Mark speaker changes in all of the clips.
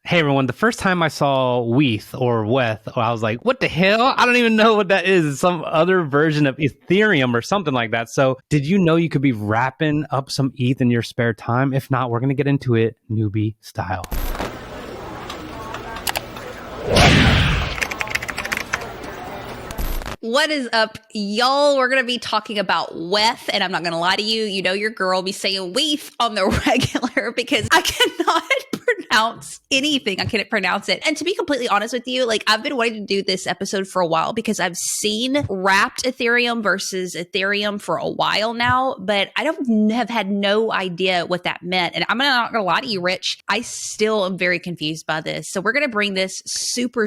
Speaker 1: Hey everyone, the first time I saw Weth, I was like, what the hell? I don't even know what that is. It's some other version of Ethereum or something like that. So did you know you could be wrapping up some ETH in your spare time? If not, we're going to get into it newbie style.
Speaker 2: What is up, y'all? We're going to be talking about Weth, and I'm not going to lie to you. You know your girl be saying Weth on the regular because I cannot pronounce anything. I can't pronounce it. And to be completely honest with you, like I've been wanting to do this episode for a while because I've seen wrapped Ethereum versus Ethereum for a while now, but I have had no idea what that meant. And I'm not going to lie to you, Rich. I still am very confused by this. So we're going to bring this super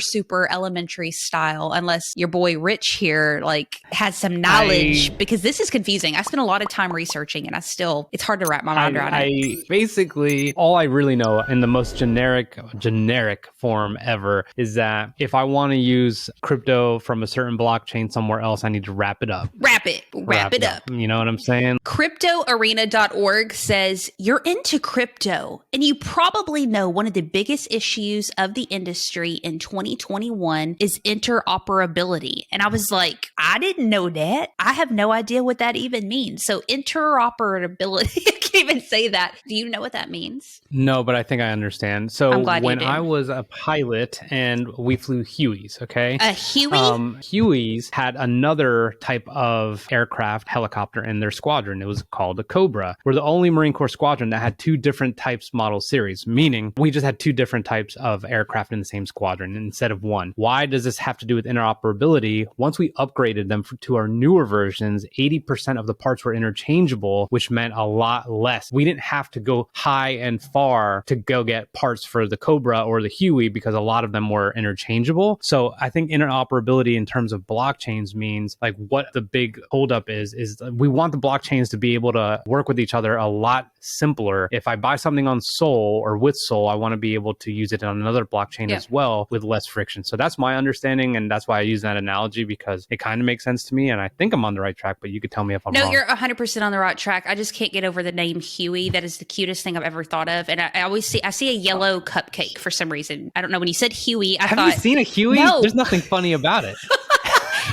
Speaker 2: elementary style, unless your boy Rich here like has some knowledge, because this is confusing. I spent a lot of time researching and it's hard to wrap my mind around it.
Speaker 1: Basically, all I really know in the most generic form ever is that if I want to use crypto from a certain blockchain somewhere else, I need to wrap it up.
Speaker 2: Wrap it up.
Speaker 1: You know what I'm saying?
Speaker 2: CryptoArena.org says you're into crypto and you probably know one of the biggest issues of the industry in 2021 is interoperability. And I was like, I didn't know that. I have no idea what that even means. So interoperability, I can't even say that. Do you know what that means?
Speaker 1: No, but I think I understand. So when I was a pilot and we flew Hueys, okay?
Speaker 2: A Huey?
Speaker 1: Hueys had another type of aircraft helicopter in their squadron. It was called a Cobra. We're the only Marine Corps squadron that had two different types model series, meaning we just had two different types of aircraft in the same squadron instead of one. Why does this have to do with interoperability? Once we upgraded them to our newer versions, 80% of the parts were interchangeable, which meant a lot less. We didn't have to go high and far to go get parts for the Cobra or the Huey because a lot of them were interchangeable. So I think interoperability in terms of blockchains means like what the big holdup is we want the blockchains to be able to work with each other a lot simpler. If I buy something on Sol or with Sol, I want to be able to use it on another blockchain as well with less friction. So that's my understanding, and that's why I use that analogy, because it kind of makes sense to me, and I think I'm on the right track, but you could tell me if I'm wrong.
Speaker 2: No, you're 100% on the right track. I just can't get over the name Huey. That is the cutest thing I've ever thought of. And I see a yellow cupcake for some reason. I don't know. When you said Huey, I thought...
Speaker 1: Have you seen a Huey?
Speaker 2: No.
Speaker 1: There's nothing funny about it.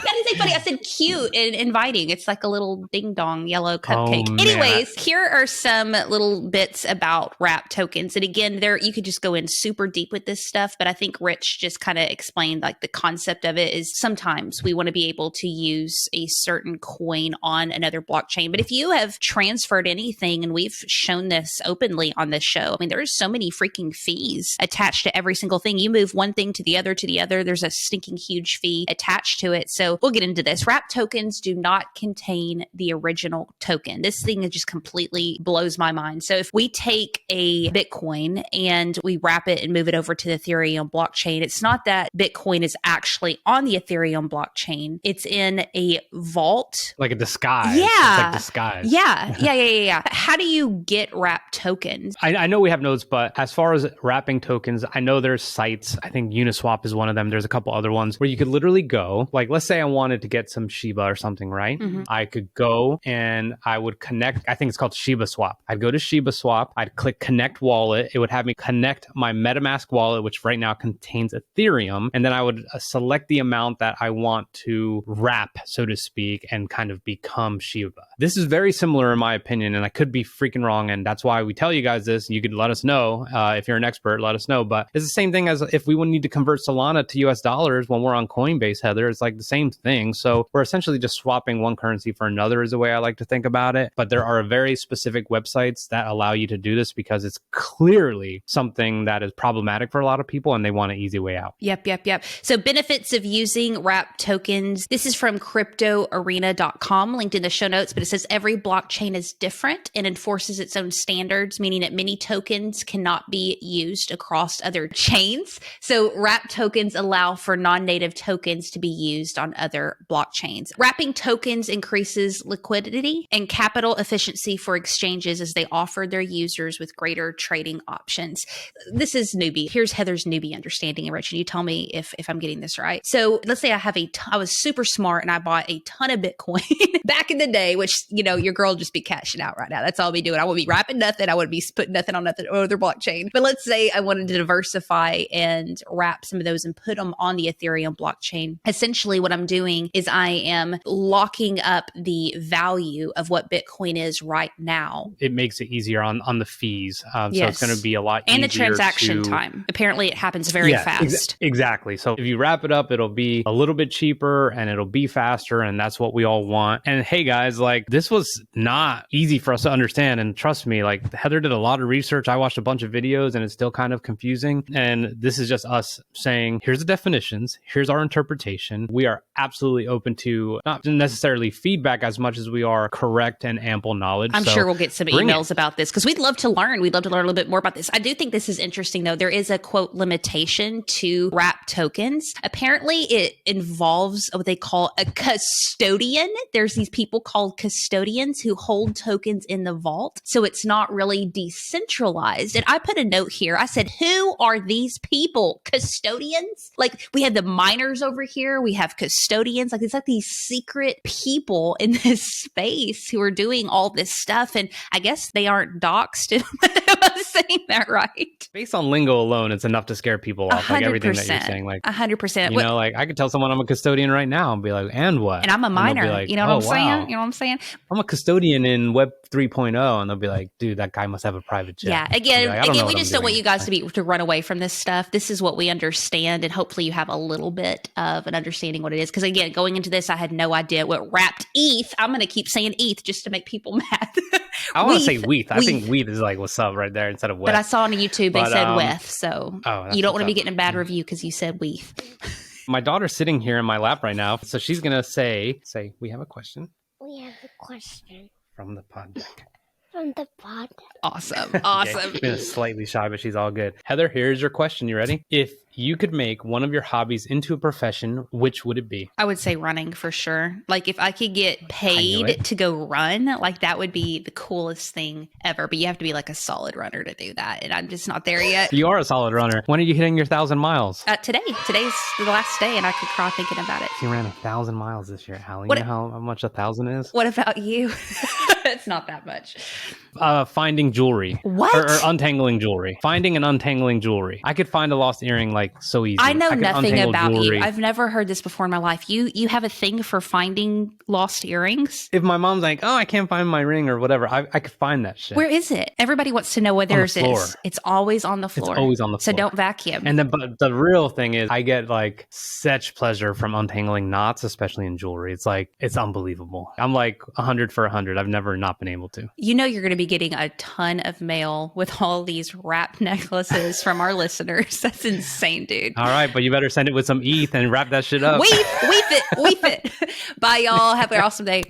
Speaker 2: That is funny. I said cute and inviting. It's like a little ding dong yellow cupcake.
Speaker 1: Oh,
Speaker 2: Anyways, here are some little bits about wrap tokens. And again, you could just go in super deep with this stuff, but I think Rich just kind of explained like the concept of it is sometimes we want to be able to use a certain coin on another blockchain. But if you have transferred anything, and we've shown this openly on this show, I mean, there's so many freaking fees attached to every single thing. You move one thing to the other, there's a stinking huge fee attached to it. So we'll get into this. Wrap tokens do not contain the original token. This thing just completely blows my mind. So if we take a Bitcoin and we wrap it and move it over to the Ethereum blockchain, it's not that Bitcoin is actually on the Ethereum blockchain. It's in a vault.
Speaker 1: Like a disguise.
Speaker 2: Yeah.
Speaker 1: It's like disguise.
Speaker 2: Yeah. How do you get wrap tokens?
Speaker 1: I know we have nodes, but as far as wrapping tokens, I know there's sites. I think Uniswap is one of them. There's a couple other ones where you could literally go, like let's say I wanted to get some Shiba or something, right? Mm-hmm. I could go and I would connect, I think it's called Shiba Swap. I'd go to Shiba Swap, I'd click connect wallet. It would have me connect my MetaMask wallet, which right now contains Ethereum. And then I would select the amount that I want to wrap, so to speak, and kind of become Shiba. This is very similar in my opinion, and I could be freaking wrong. And that's why we tell you guys this. You could let us know. If you're an expert, let us know. But it's the same thing as if we would need to convert Solana to US dollars when we're on Coinbase, Heather. It's like the same thing. So we're essentially just swapping one currency for another is the way I like to think about it. But there are very specific websites that allow you to do this because it's clearly something that is problematic for a lot of people and they want an easy way out.
Speaker 2: Yep. So benefits of using wrap tokens. This is from CryptoArena.com, linked in the show notes, but it says every blockchain is different and enforces its own standards, meaning that many tokens cannot be used across other chains. So wrap tokens allow for non-native tokens to be used on other other blockchains. Wrapping tokens increases liquidity and capital efficiency for exchanges as they offer their users with greater trading options. This is newbie. Here's Heather's newbie understanding, Rich, and you tell me if I'm getting this right. So let's say I was super smart and I bought a ton of Bitcoin back in the day, which, your girl would just be cashing out right now. That's all I'll be doing. I wouldn't be wrapping nothing. I wouldn't be putting nothing on nothing other blockchain. But let's say I wanted to diversify and wrap some of those and put them on the Ethereum blockchain. Essentially what I'm doing is I am locking up the value of what Bitcoin is right now.
Speaker 1: It makes it easier on the fees.
Speaker 2: Yes.
Speaker 1: So it's going to be a lot easier.
Speaker 2: And the transaction time. Apparently it happens very fast.
Speaker 1: Exactly. So if you wrap it up, it'll be a little bit cheaper and it'll be faster. And that's what we all want. And hey guys, this was not easy for us to understand. And trust me, Heather did a lot of research. I watched a bunch of videos and it's still kind of confusing. And this is just us saying, here's the definitions. Here's our interpretation. We are absolutely open to not necessarily feedback as much as we are correct and ample knowledge.
Speaker 2: I'm sure we'll get some emails about this because we'd love to learn. We'd love to learn a little bit more about this. I do think this is interesting though. There is a quote limitation to wrap tokens. Apparently it involves what they call a custodian. There's these people called custodians who hold tokens in the vault. So it's not really decentralized. And I put a note here. I said, who are these people? Custodians? We have the miners over here. We have custodians. It's these secret people in this space who are doing all this stuff. And I guess they aren't doxxed. Am I saying that right?
Speaker 1: Based on lingo alone, it's enough to scare people off.
Speaker 2: 100%,
Speaker 1: everything that you're saying.
Speaker 2: 100%.
Speaker 1: I could tell someone I'm a custodian right now and be like, and what?
Speaker 2: And I'm a miner. You know what I'm saying? You know what I'm saying?
Speaker 1: I'm a custodian in Web 3.0. And they'll be like, dude, that guy must have a private jet.
Speaker 2: Yeah. Again, we just don't want you guys to run away from this stuff. This is what we understand. And hopefully you have a little bit of an understanding what it is. Because again, going into this, I had no idea what wrapped ETH. I'm going to keep saying ETH just to make people mad.
Speaker 1: I want to say Weth. I think Weth is what's up right there instead of Weth.
Speaker 2: But I saw on YouTube they said Weth. So you don't want to be getting a bad review because you said Weth.
Speaker 1: My daughter's sitting here in my lap right now. So she's going to say, we have a question.
Speaker 3: We have a question.
Speaker 1: From the pod deck.
Speaker 3: From the pod.
Speaker 2: Awesome.
Speaker 1: Okay. She's slightly shy, but she's all good. Heather, here's your question. You ready? If you could make one of your hobbies into a profession, which would it be?
Speaker 2: I would say running for sure. If I could get paid to go run, that would be the coolest thing ever. But you have to be a solid runner to do that. And I'm just not there yet.
Speaker 1: You are a solid runner. When are you hitting your 1,000 miles?
Speaker 2: Today. Today's the last day and I could cry thinking about it.
Speaker 1: You ran 1,000 miles this year, Hallie. You know how much 1,000 is?
Speaker 2: What about you? It's not that much.
Speaker 1: Finding jewelry.
Speaker 2: What?
Speaker 1: Or untangling jewelry. Finding and untangling jewelry. I could find a lost earring so easy.
Speaker 2: I know nothing about you. I've never heard this before in my life. You have a thing for finding lost earrings?
Speaker 1: If my mom's like, I can't find my ring or whatever, I could find that shit.
Speaker 2: Where is it? Everybody wants to know where theirs is. It's always on the floor.
Speaker 1: It's always on the floor.
Speaker 2: So don't vacuum.
Speaker 1: And but the real thing is I get such pleasure from untangling knots, especially in jewelry. It's unbelievable. I'm 100 for 100. I've never not been able to.
Speaker 2: You're going to be getting a ton of mail with all these wrap necklaces from our listeners. That's insane, dude.
Speaker 1: All right, but you better send it with some ETH and wrap that shit up.
Speaker 2: Weave it. Bye, y'all. Have an awesome day.